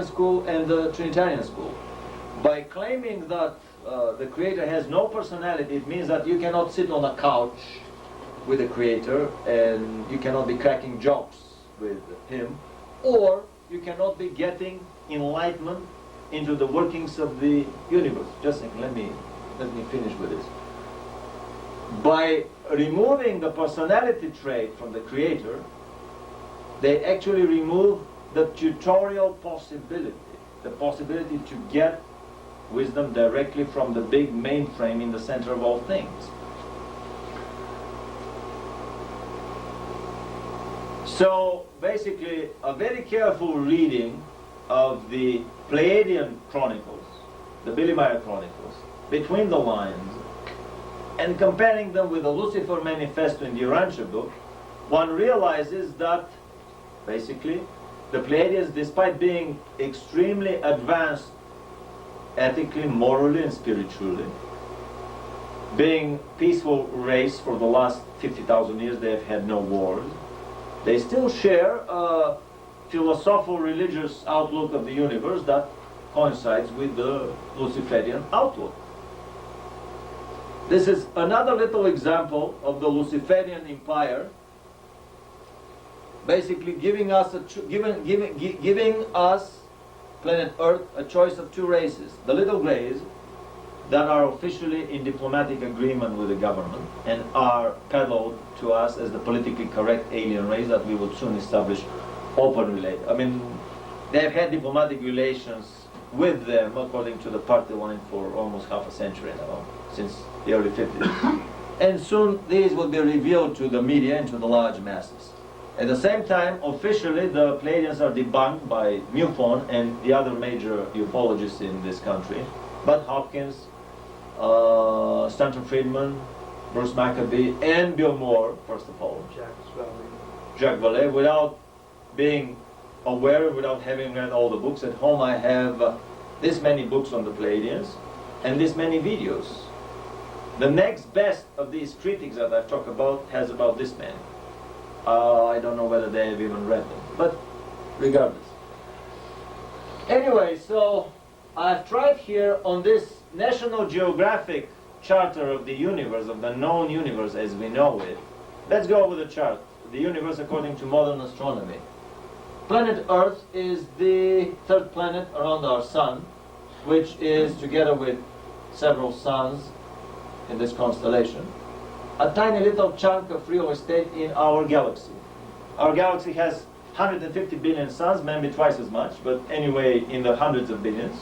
school and the Trinitarian school. By claiming that the Creator has no personality, it means that you cannot sit on a couch with the Creator and you cannot be cracking jokes with Him, or you cannot be getting enlightenment into the workings of the universe. Just a second, let me finish with this. By removing the personality trait from the Creator, they actually remove the tutorial possibility, the possibility to get wisdom directly from the big mainframe in the center of all things. So basically, a very careful reading of the Pleiadian Chronicles, the Billy Meyer Chronicles, between the lines, and comparing them with the Lucifer Manifesto in the Urantia book, one realizes that basically the Pleiadians, despite being extremely advanced ethically, morally, and spiritually, being peaceful race for the last 50,000 years, they have had no wars, they still share a philosophical religious outlook of the universe that coincides with the Luciferian outlook. This is another little example of the Luciferian empire basically giving us planet Earth a choice of two races: the little grays that are officially in diplomatic agreement with the government and are peddled to us as the politically correct alien race that we will soon establish open relations. I mean, they have had diplomatic relations with them, according to the party line, for almost half a century now, since the early 50s. And soon these will be revealed to the media and to the large masses. At the same time, officially, the Pleiadians are debunked by MUFON and the other major ufologists in this country. Bud Hopkins, Stanton Friedman, Bruce Maccabee, and Bill Moore, first of all. Jacques Vallée, without being aware, without having read all the books. At home I have this many books on the Pleiadians and this many videos. The next best of these critics that I've talked about has about this many. I don't know whether they have even read them, but regardless. Anyway, so I've tried here on this National Geographic Charter of the universe, of the known universe as we know it. Let's go over the chart. The universe according to modern astronomy. Planet Earth is the third planet around our sun, which is, together with several suns in this constellation, a tiny little chunk of real estate in our galaxy. Our galaxy has 150 billion suns, maybe twice as much, but anyway in the hundreds of billions,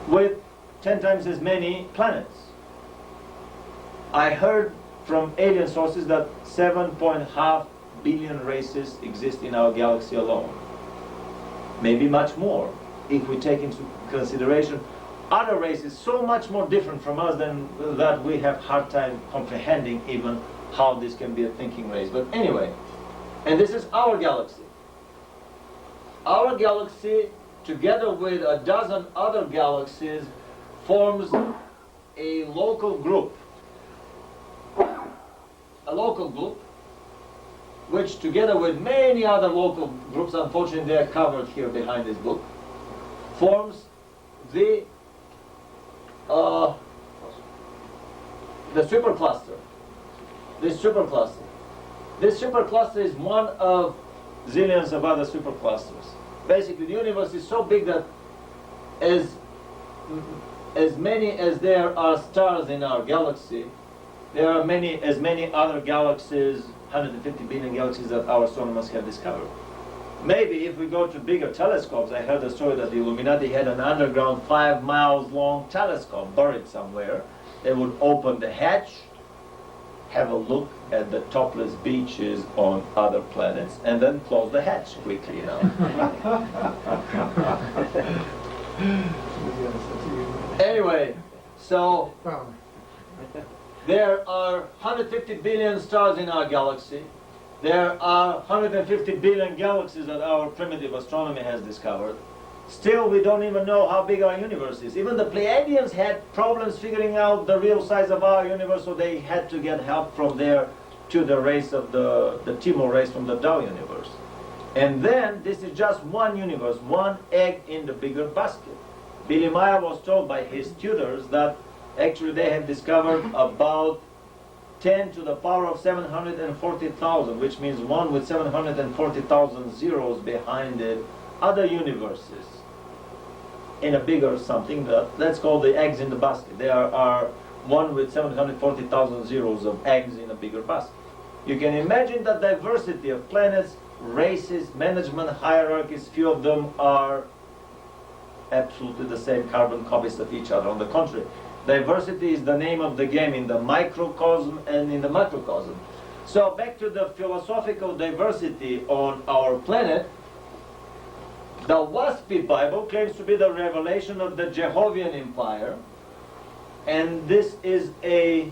with 10 times as many planets. I heard from alien sources that 7.5 billion races exist in our galaxy alone. Maybe much more, if we take into consideration other races so much more different from us than that we have hard time comprehending even how this can be a thinking race. But anyway, and this is our galaxy. Our galaxy, together with a dozen other galaxies, forms a local group. A local group, which together with many other local groups, unfortunately they are covered here behind this book, forms the supercluster. This supercluster. This supercluster is one of zillions of other superclusters. Basically, the universe is so big that as many as there are stars in our galaxy, there are as many other galaxies, 150 billion galaxies that our astronomers have discovered. Maybe if we go to bigger telescopes, I heard a story that the Illuminati had an underground 5 miles long telescope buried somewhere. They would open the hatch, have a look at the topless beaches on other planets, and then close the hatch quickly, you know. Anyway, so there are 150 billion stars in our galaxy. There are 150 billion galaxies that our primitive astronomy has discovered. Still, we don't even know how big our universe is. Even the Pleiadians had problems figuring out the real size of our universe, so they had to get help from there to the race of the Timor race from the Tau universe. And then this is just one universe, one egg in the bigger basket. Billy Meier was told by his tutors that actually they have discovered about 10 to the power of 740,000, which means 1 with 740,000 zeros behind it, other universes in a bigger something that's called the eggs in the basket. There are 1 with 740,000 zeros of eggs in a bigger basket. You can imagine the diversity of planets, races, management hierarchies. Few of them are absolutely the same carbon copies of each other. On the contrary, diversity is the name of the game in the microcosm and in the macrocosm. So back to the philosophical diversity on our planet, the WASPI Bible claims to be the revelation of the Jehovian Empire, and this is a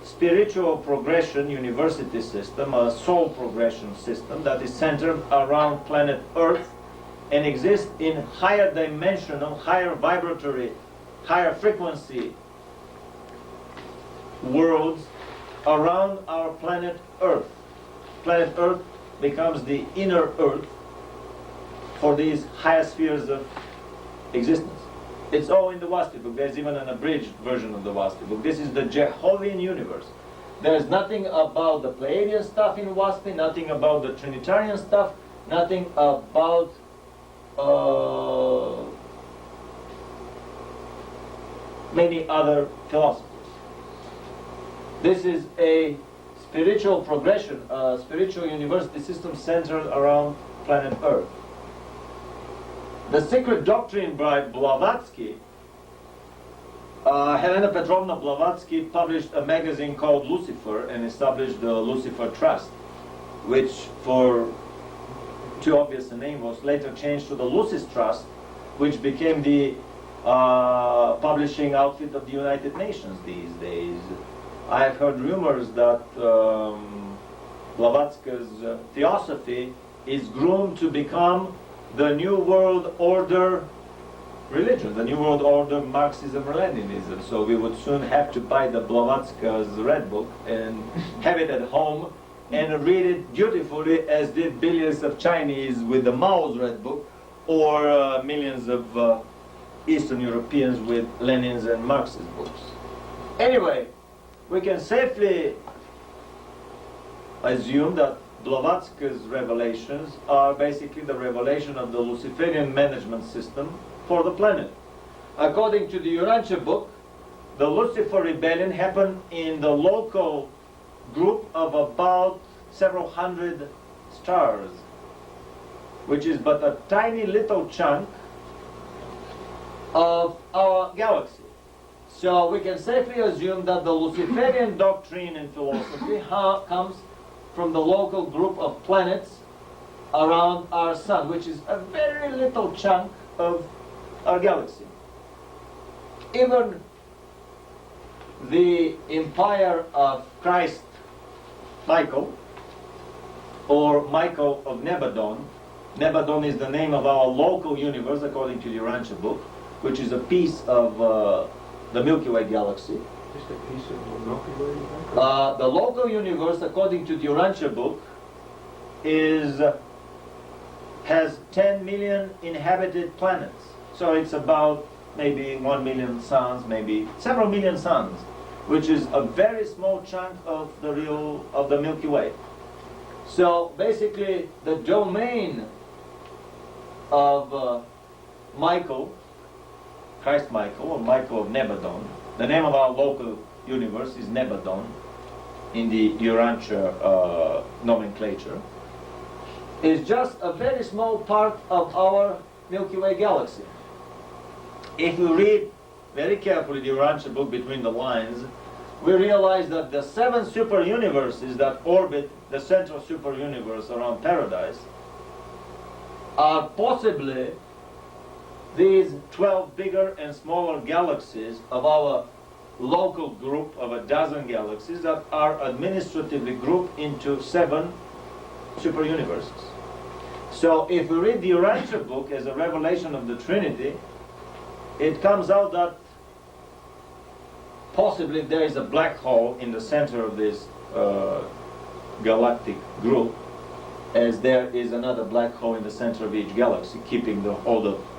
spiritual progression university system, a soul progression system that is centered around planet Earth and exists in higher dimensional, higher vibratory, higher frequency worlds around our planet Earth. Planet Earth becomes the inner Earth for these higher spheres of existence. It's all in the WASPI book. There's even an abridged version of the WASPI book. This is the Jehovian universe. There's nothing about the Pleiadian stuff in WASPI, nothing about the Trinitarian stuff, nothing about many other philosophers. This is a spiritual progression, a spiritual university system centered around planet Earth. The Secret Doctrine by Blavatsky, Helena Petrovna Blavatsky published a magazine called Lucifer and established the Lucifer Trust, which for too obvious a name was later changed to the Lucis Trust, which became the publishing outfit of the United Nations these days. I've heard rumors that Blavatsky's theosophy is groomed to become the New World Order religion, the New World Order Marxism-Leninism. So we would soon have to buy the Blavatsky's Red Book and have it at home and read it dutifully, as did billions of Chinese with the Mao's Red Book, or millions of Eastern Europeans with Lenin's and Marx's books. Anyway, we can safely assume that Blavatsky's revelations are basically the revelation of the Luciferian management system for the planet. According to the Urantia book, the Lucifer rebellion happened in the local group of about several hundred stars, which is but a tiny little chunk of our galaxy. So we can safely assume that the Luciferian doctrine and philosophy comes from the local group of planets around our sun, which is a very little chunk of our galaxy. Even the empire of Christ Michael, or Michael of Nebadon. Nebadon is the name of our local universe according to the Urantia book, which is a piece of the Milky Way galaxy. Just a piece of the Milky Way? The local universe, according to the Urantia book, has 10 million inhabited planets. So it's about maybe 1 million suns, maybe several million suns, which is a very small chunk of the Milky Way. So basically, the domain of Michael, Christ Michael, or Michael of Nebadon, the name of our local universe is Nebadon in the Urantia nomenclature, is just a very small part of our Milky Way galaxy. If we read very carefully the Urantia book between the lines, we realize that the 7 super universes that orbit the central super universe around Paradise are possibly these 12 bigger and smaller galaxies of our local group of a dozen galaxies that are administratively grouped into 7 super universes. So if we read the Urantia book as a revelation of the Trinity, it comes out that possibly there is a black hole in the center of this galactic group, as there is another black hole in the center of each galaxy, keeping all the